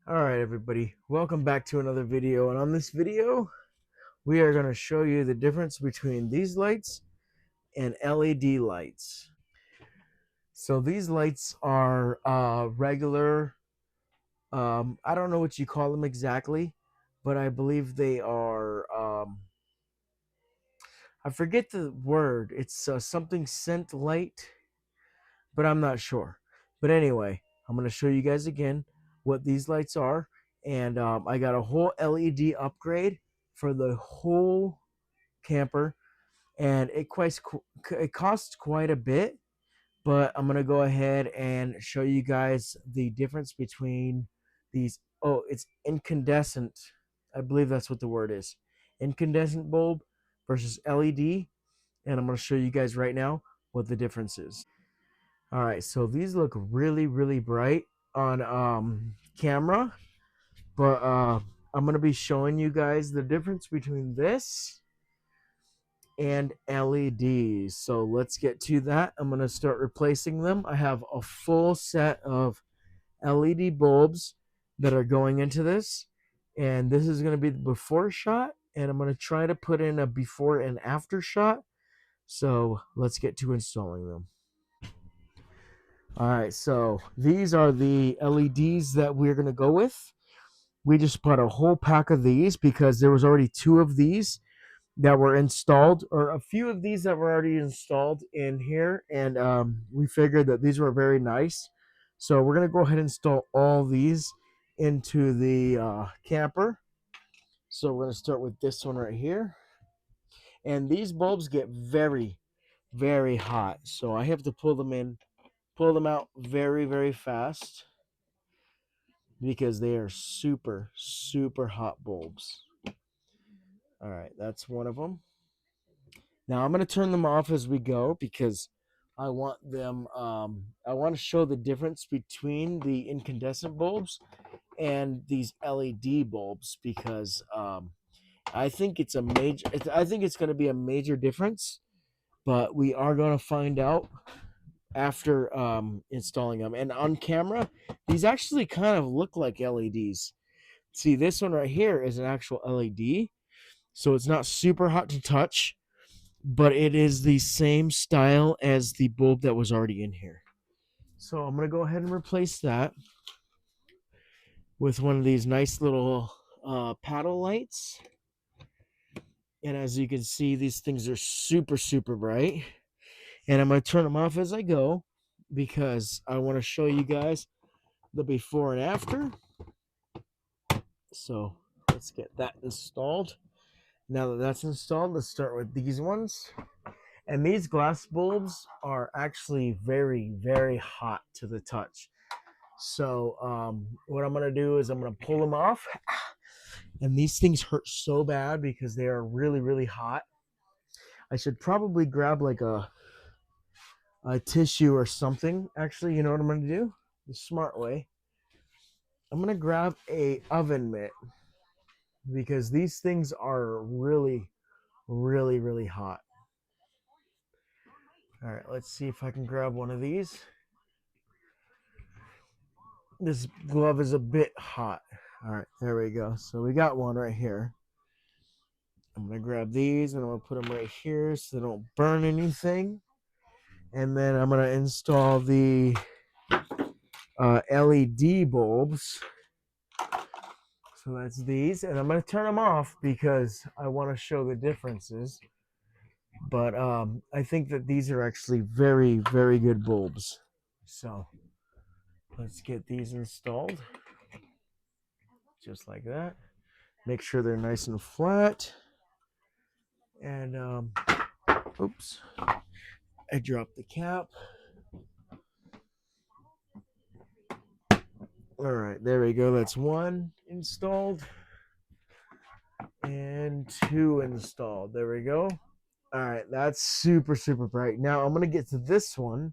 All right, everybody, welcome back to another video. And on this video, we are going to show you the difference between these lights and LED lights. So these lights are regular, I don't know what you call them exactly, but I believe they are, I forget the word. It's something scent light, but I'm not sure. But anyway, I'm going to show you guys again what these lights are. And I got a whole LED upgrade for the whole camper, and it costs quite a bit. But I'm going to go ahead and show you guys the difference between these. Oh, it's incandescent. I believe that's what the word is. Incandescent bulb versus LED. And I'm going to show you guys right now what the difference is. All right, so these look really, really bright on camera, but I'm gonna be showing you guys the difference between this and LEDs. So let's get to that. I'm gonna start replacing them. I have a full set of LED bulbs that are going into this, and this is gonna be the before shot, and I'm gonna try to put in a before and after shot. So let's get to installing them. All right, so these are the LEDs that we're going to go with. We just bought a whole pack of these because there was already two of these that were installed, or a few of these that were already installed in here, and we figured that these were very nice. So we're going to go ahead and install all these into the camper. So we're going to start with this one right here. And these bulbs get very, very hot. So I have to pull them out very, very fast because they are super, super hot bulbs. All right, that's one of them. Now I'm going to turn them off as we go because I want them, I want to show the difference between the incandescent bulbs and these LED bulbs because I think I think it's going to be a major difference, but we are going to find out after installing them. And on camera, these actually kind of look like LEDs. See, this one right here is an actual LED, so it's not super hot to touch, but it is the same style as the bulb that was already in here. So I'm going to go ahead and replace that with one of these nice little paddle lights. And as you can see, these things are super, super bright. And I'm going to turn them off as I go because I want to show you guys the before and after. So let's get that installed. Now that that's installed, let's start with these ones. And these glass bulbs are actually very, very hot to the touch. So what I'm going to do is I'm going to pull them off. And these things hurt so bad because they are really, really hot. I should probably grab like a tissue or something. Actually, you know what I'm going to do? The smart way. I'm going to grab a oven mitt because these things are really, really, really hot. All right, let's see if I can grab one of these. This glove is a bit hot. All right, there we go. So we got one right here. I'm going to grab these and I'm going to put them right here so they don't burn anything. And then I'm going to install the LED bulbs. So that's these. And I'm going to turn them off because I want to show the differences. But I think that these are actually very, very good bulbs. So let's get these installed. Just like that. Make sure they're nice and flat. And oops, I dropped the cap. All right, there we go. That's one installed and two installed. There we go. All right, that's super, super bright. Now I'm going to get to this one.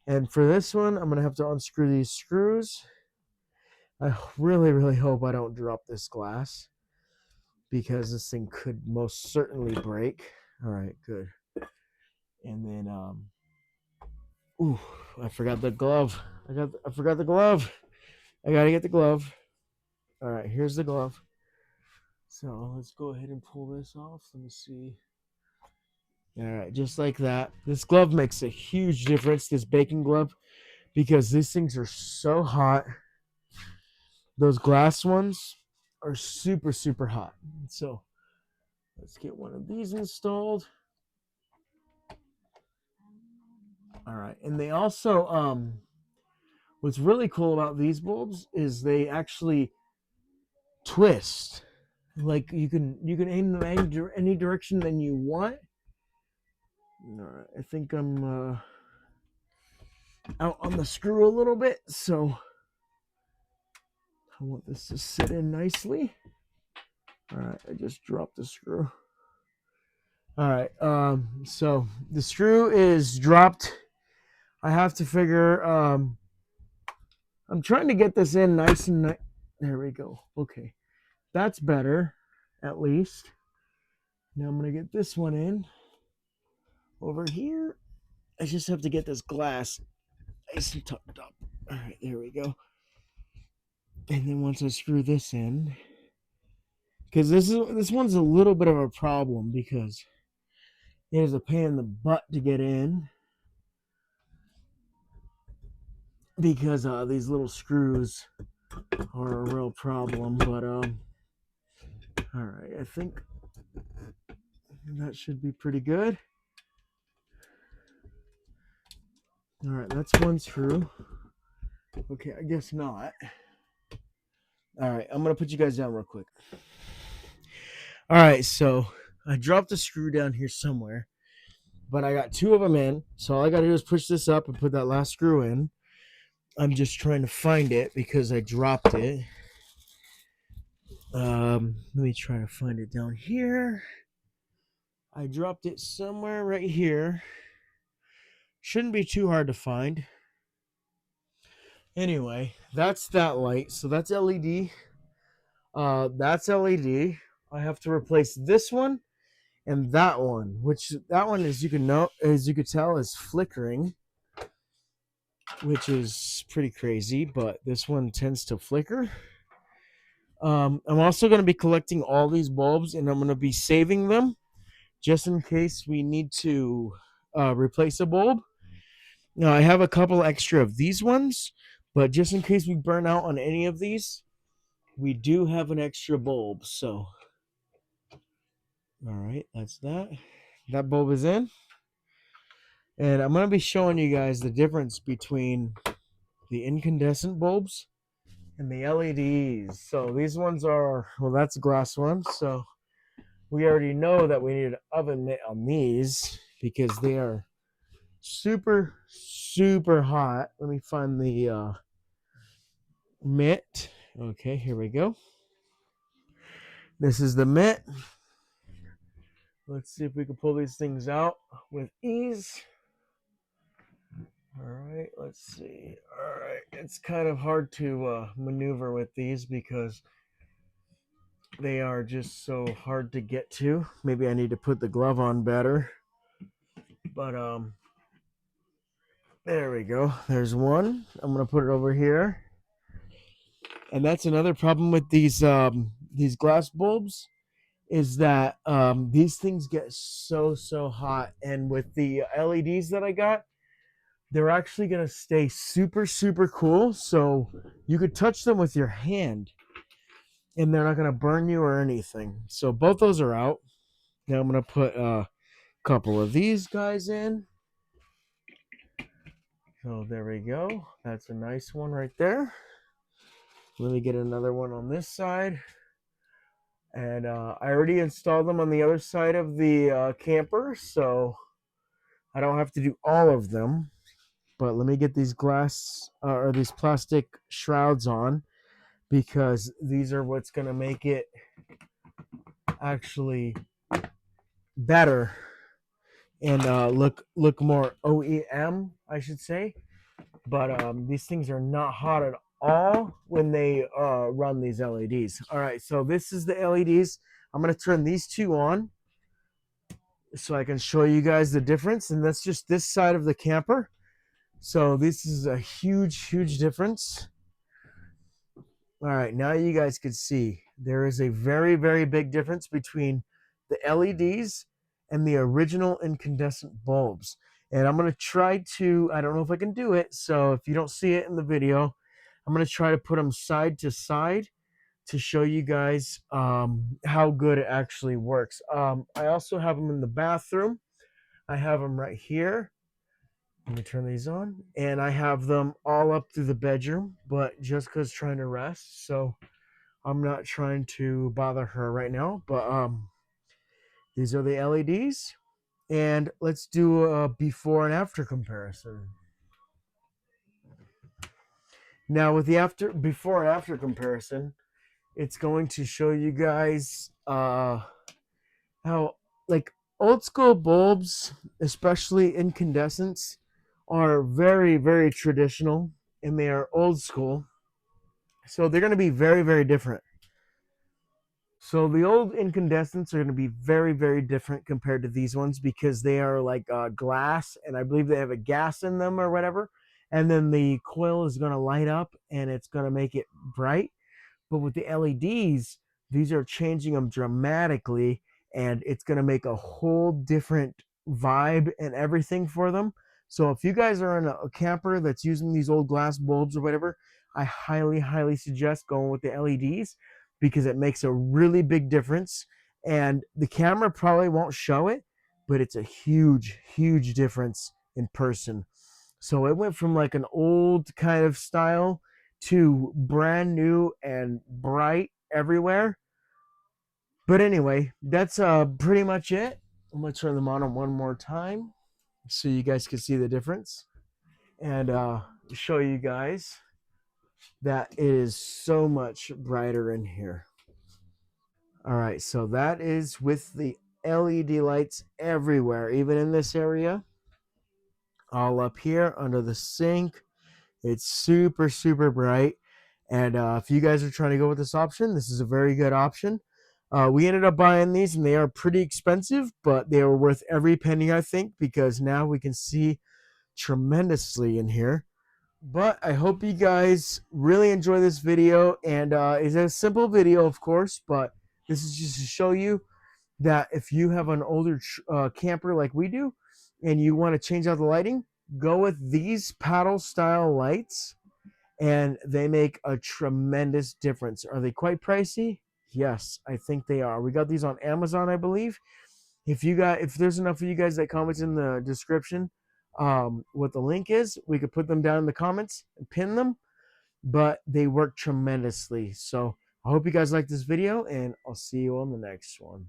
And for this one, I'm going to have to unscrew these screws. I really, really hope I don't drop this glass because this thing could most certainly break. All right, good. And then, ooh, I forgot the glove. I forgot the glove. I got to get the glove. All right, here's the glove. So let's go ahead and pull this off. Let me see. All right, just like that. This glove makes a huge difference, this baking glove, because these things are so hot. Those glass ones are super, super hot. So let's get one of these installed. All right, and they also, what's really cool about these bulbs is they actually twist. Like you can aim them any direction than you want. All right, I think I'm out on the screw a little bit, so I want this to sit in nicely. All right, I just dropped the screw. All right, so the screw is dropped. I have to figure. I'm trying to get this in nice and nice. There we go. Okay, that's better, at least. Now I'm gonna get this one in over here. I just have to get this glass nice and tucked up. All right, there we go. And then once I screw this in, because this one's a little bit of a problem because it is a pain in the butt to get in because these little screws are a real problem. But all right, I think that should be pretty good. All right, that's one screw. Okay, I guess not. All right, I'm gonna put you guys down real quick. All right, so I dropped a screw down here somewhere, but I got two of them in. So all I gotta do is push this up and put that last screw in. I'm just trying to find it because I dropped it. Let me try to find it down here. I dropped it somewhere right here. Shouldn't be too hard to find. Anyway, that's that light. So that's LED. That's LED. I have to replace this one and that one, which that one, as you could tell, is flickering, which is pretty crazy. But this one tends to flicker. I'm also going to be collecting all these bulbs, and I'm going to be saving them just in case we need to replace a bulb. Now, I have a couple extra of these ones, but just in case we burn out on any of these, we do have an extra bulb. So, all right, that's that. That bulb is in. And I'm going to be showing you guys the difference between the incandescent bulbs and the LEDs. So these ones are, well, that's a glass one. So we already know that we need an oven mitt on these because they are super, super hot. Let me find the mitt. Okay, here we go. This is the mitt. Let's see if we can pull these things out with ease. All right, let's see. All right, it's kind of hard to maneuver with these because they are just so hard to get to. Maybe I need to put the glove on better. But there we go. There's one. I'm gonna put it over here. And that's another problem with these glass bulbs is that these things get so hot. And with the LEDs that I got, they're actually gonna stay super, super cool. So you could touch them with your hand and they're not gonna burn you or anything. So both those are out. Now I'm gonna put a couple of these guys in. So there we go. That's a nice one right there. Let me get another one on this side. And I already installed them on the other side of the camper, so I don't have to do all of them. But let me get these glass or these plastic shrouds on because these are what's going to make it actually better and look more OEM, I should say. But these things are not hot at all when they run these LEDs. All right, so this is the LEDs. I'm going to turn these two on so I can show you guys the difference. And that's just this side of the camper. So this is a huge difference. All right, now you guys can see there is a very, very big difference between the LEDs and the original incandescent bulbs. And I'm going to try to, I don't know if I can do it, so if you don't see it in the video, I'm going to try to put them side to side to show you guys how good it actually works. I also have them in the bathroom. I have them right here. Let me turn these on. And I have them all up through the bedroom, but Jessica's trying to rest, so I'm not trying to bother her right now. But these are the LEDs. And let's do a before and after comparison. Now with the before and after comparison, it's going to show you guys how like old school bulbs, especially incandescents, are very, very traditional and they are old school. So they're going to be very, very different. So the old incandescents are going to be very, very different compared to these ones because they are like glass, and I believe they have a gas in them or whatever. And then the coil is going to light up and it's going to make it bright. But with the LEDs, these are changing them dramatically, and it's going to make a whole different vibe and everything for them. So if you guys are in a camper that's using these old glass bulbs or whatever, I highly, highly suggest going with the LEDs because it makes a really big difference. And the camera probably won't show it, but it's a huge, huge difference in person. So it went from like an old kind of style to brand new and bright everywhere. But anyway, that's pretty much it. I'm gonna turn them on one more time so you guys can see the difference and show you guys that it is so much brighter in here. All right, so that is with the LED lights everywhere, even in this area, all up here under the sink. It's super, super bright. And if you guys are trying to go with this option, this is a very good option. We ended up buying these, and they are pretty expensive, but they are worth every penny, I think, because now we can see tremendously in here. But I hope you guys really enjoy this video. And it's a simple video, of course, but this is just to show you that if you have an older camper like we do and you want to change out the lighting, go with these paddle style lights and they make a tremendous difference. Are they quite pricey? Yes, I think they are. We got these on Amazon, I believe. If there's enough of you guys that comment in the description what the link is, we could put them down in the comments and pin them. But they work tremendously. So I hope you guys like this video, and I'll see you on the next one.